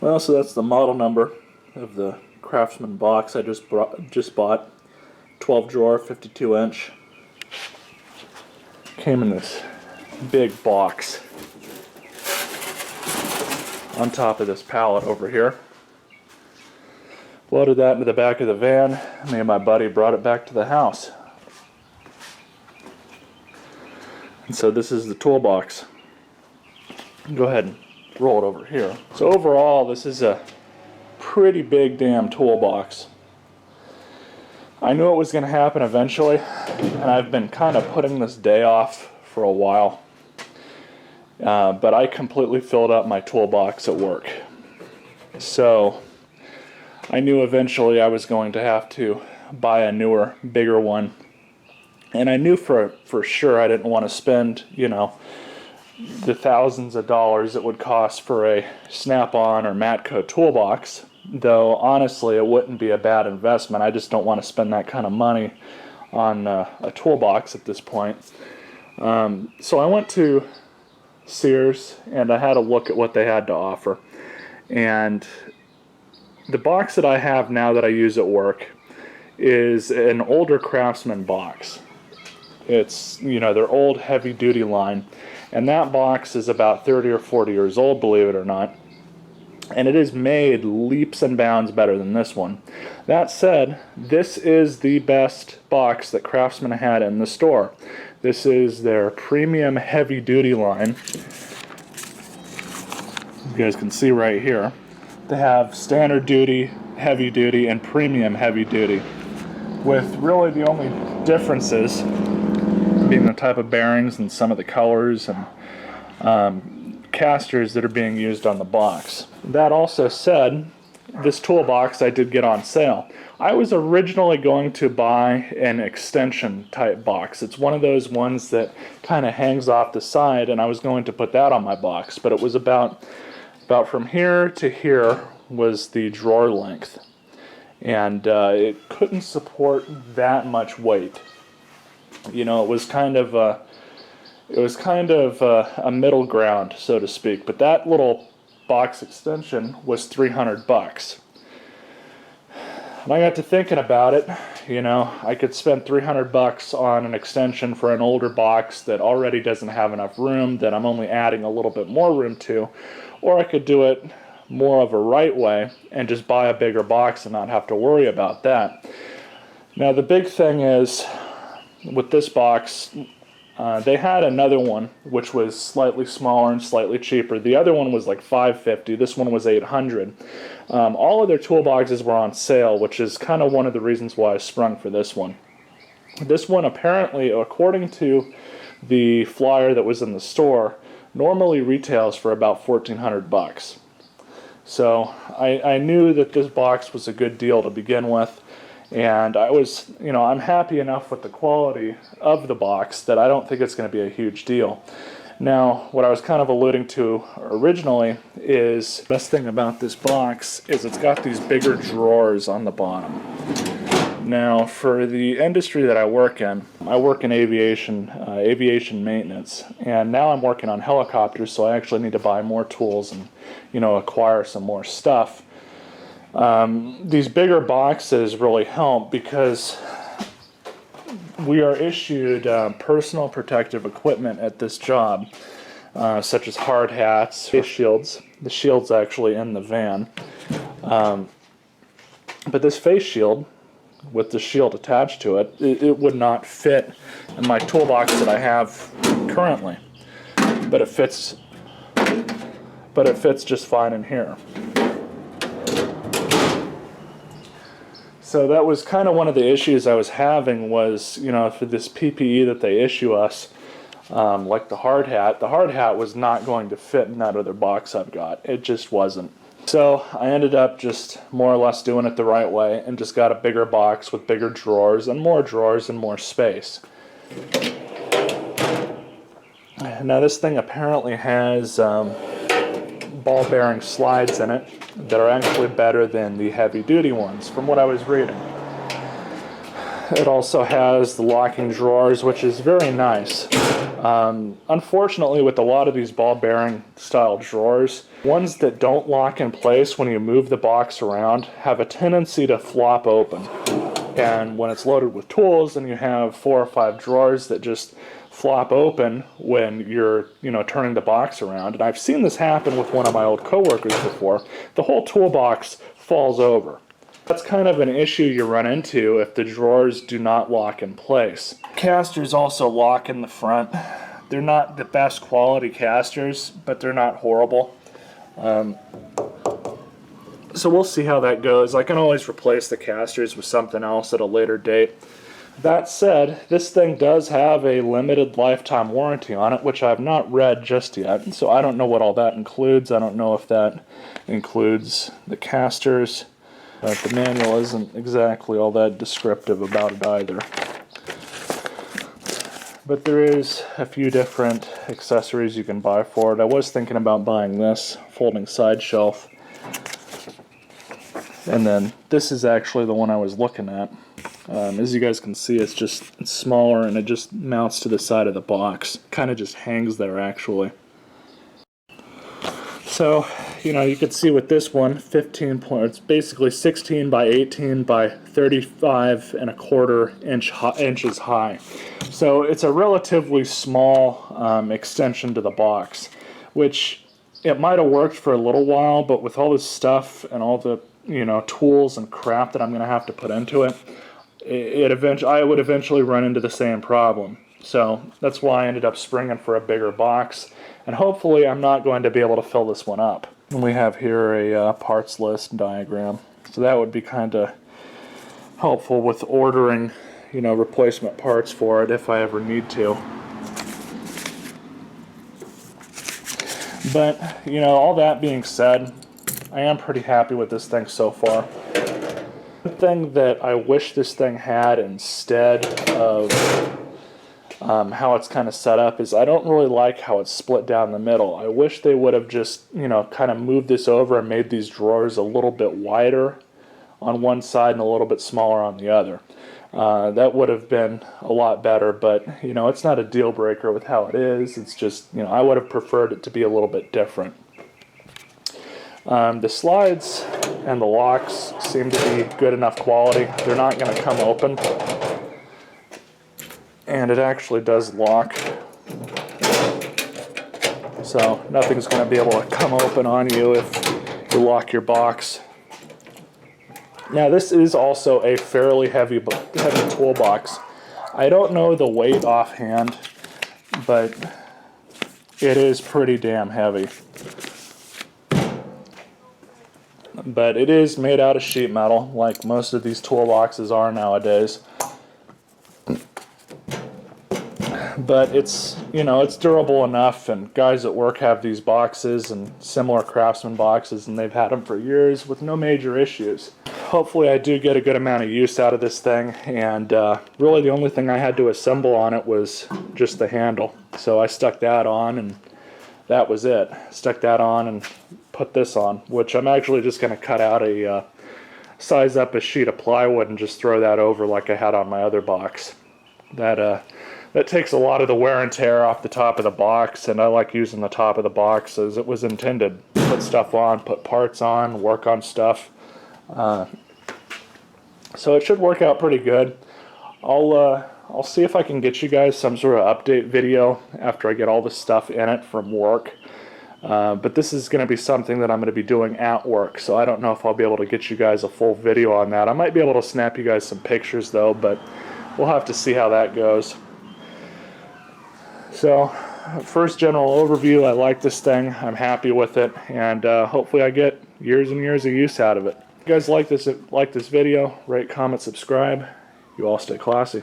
Well, so that's the model number of the Craftsman box I just bought. 12 drawer, 52 inch. Came in this big box on top of this pallet over here. Loaded that into the back of the van. Me and my buddy brought it back to the house. And so this is the toolbox. Go ahead and roll it over here. So overall, this is a pretty big damn toolbox. I knew it was going to happen eventually, and I've been kind of putting this day off for a while. But I completely filled up my toolbox at work. So I knew eventually I was going to have to buy a newer, bigger one. And I knew for sure I didn't want to spend, the thousands of dollars it would cost for a Snap-on or Matco toolbox. Though honestly, it wouldn't be a bad investment. I just don't want to spend that kind of money on a toolbox at this point. So I went to Sears and I had a look at what they had to offer. And the box that I have now that I use at work is an older Craftsman box. It's, their old heavy-duty line. And that box is about 30 or 40 years old, believe it or not. And it is made leaps and bounds better than this one. That said, this is the best box that Craftsman had in the store. This is their premium heavy-duty line. You guys can see right here. They have standard duty, heavy duty, and premium heavy duty, with really the only differences being the type of bearings and some of the colors and casters that are being used on the box. That also said, this toolbox I did get on sale. I was originally going to buy an extension type box. It's one of those ones that kind of hangs off the side, and I was going to put that on my box, but it was about from here to here was the drawer length, and it couldn't support that much weight. It was kind of a middle ground, so to speak. But that little box extension was $300. And I got to thinking about it. I could spend $300 on an extension for an older box that already doesn't have enough room, that I'm only adding a little bit more room to, or I could do it more of a right way and just buy a bigger box and not have to worry about that. Now the big thing is, with this box, they had another one which was slightly smaller and slightly cheaper. The other one was like $550. This one was $800. All of their toolboxes were on sale, which is kind of one of the reasons why I sprung for this one. This one apparently, according to the flyer that was in the store, normally retails for about $1,400. So I knew that this box was a good deal to begin with. And I was, I'm happy enough with the quality of the box that I don't think it's going to be a huge deal. Now, what I was kind of alluding to originally is, the best thing about this box is it's got these bigger drawers on the bottom. Now, for the industry that I work in aviation, aviation maintenance, and now I'm working on helicopters, so I actually need to buy more tools and, acquire some more stuff. These bigger boxes really help because we are issued personal protective equipment at this job, such as hard hats, face shields. The shield's actually in the van. But this face shield, with the shield attached to it, it would not fit in my toolbox that I have currently. But it fits just fine in here. So that was kind of one of the issues I was having was, for this PPE that they issue us, like the hard hat was not going to fit in that other box I've got. It just wasn't. So I ended up just more or less doing it the right way and just got a bigger box with bigger drawers and more space. Now this thing apparently has ball bearing slides in it that are actually better than the heavy duty ones from what I was reading. It also has the locking drawers, which is very nice. Unfortunately, with a lot of these ball bearing style drawers, ones that don't lock in place when you move the box around have a tendency to flop open. And when it's loaded with tools and you have 4 or 5 drawers that just flop open when you're, turning the box around, and I've seen this happen with one of my old coworkers before, the whole toolbox falls over. That's kind of an issue you run into if the drawers do not lock in place. Casters also lock in the front. They're not the best quality casters, but they're not horrible. So we'll see how that goes. I can always replace the casters with something else at a later date. That said, this thing does have a limited lifetime warranty on it, which I've not read just yet. So I don't know what all that includes. I don't know if that includes the casters. The manual isn't exactly all that descriptive about it either. But there is a few different accessories you can buy for it. I was thinking about buying this folding side shelf. And then this is actually the one I was looking at. As you guys can see, it's smaller and it just mounts to the side of the box. Kind of just hangs there actually. So, you could see with this one, it's basically 16 by 18 by 35 and a quarter inches high. So it's a relatively small extension to the box, which it might have worked for a little while, but with all this stuff and all the tools and crap that I'm going to have to put into it, I would eventually run into the same problem. So that's why I ended up springing for a bigger box. And hopefully I'm not going to be able to fill this one up. And we have here a parts list diagram. So that would be kind of helpful with ordering, replacement parts for it if I ever need to. But, all that being said, I am pretty happy with this thing so far. The thing that I wish this thing had instead of how it's kind of set up is I don't really like how it's split down the middle. I wish they would have just, kind of moved this over and made these drawers a little bit wider on one side and a little bit smaller on the other. That would have been a lot better, but, it's not a deal breaker with how it is. It's just, I would have preferred it to be a little bit different. The slides and the locks seem to be good enough quality. They're not going to come open. And it actually does lock. So nothing's going to be able to come open on you if you lock your box. Now this is also a fairly heavy toolbox. I don't know the weight offhand, but it is pretty damn heavy. But it is made out of sheet metal, like most of these toolboxes are nowadays. But it's, it's durable enough, and guys at work have these boxes and similar Craftsman boxes, and they've had them for years with no major issues. Hopefully I do get a good amount of use out of this thing, and really the only thing I had to assemble on it was just the handle. So I stuck that on, and that was it. Stuck that on and put this on, which I'm actually just going to cut out size up a sheet of plywood and just throw that over like I had on my other box. That takes a lot of the wear and tear off the top of the box, and I like using the top of the box as it was intended. Put stuff on, put parts on, work on stuff. So it should work out pretty good. I'll see if I can get you guys some sort of update video after I get all this stuff in it from work. But this is going to be something that I'm going to be doing at work, so I don't know if I'll be able to get you guys a full video on that. I might be able to snap you guys some pictures though, but we'll have to see how that goes. So, first general overview, I like this thing, I'm happy with it, and hopefully I get years and years of use out of it. If you guys like this video, rate, comment, subscribe. You all stay classy.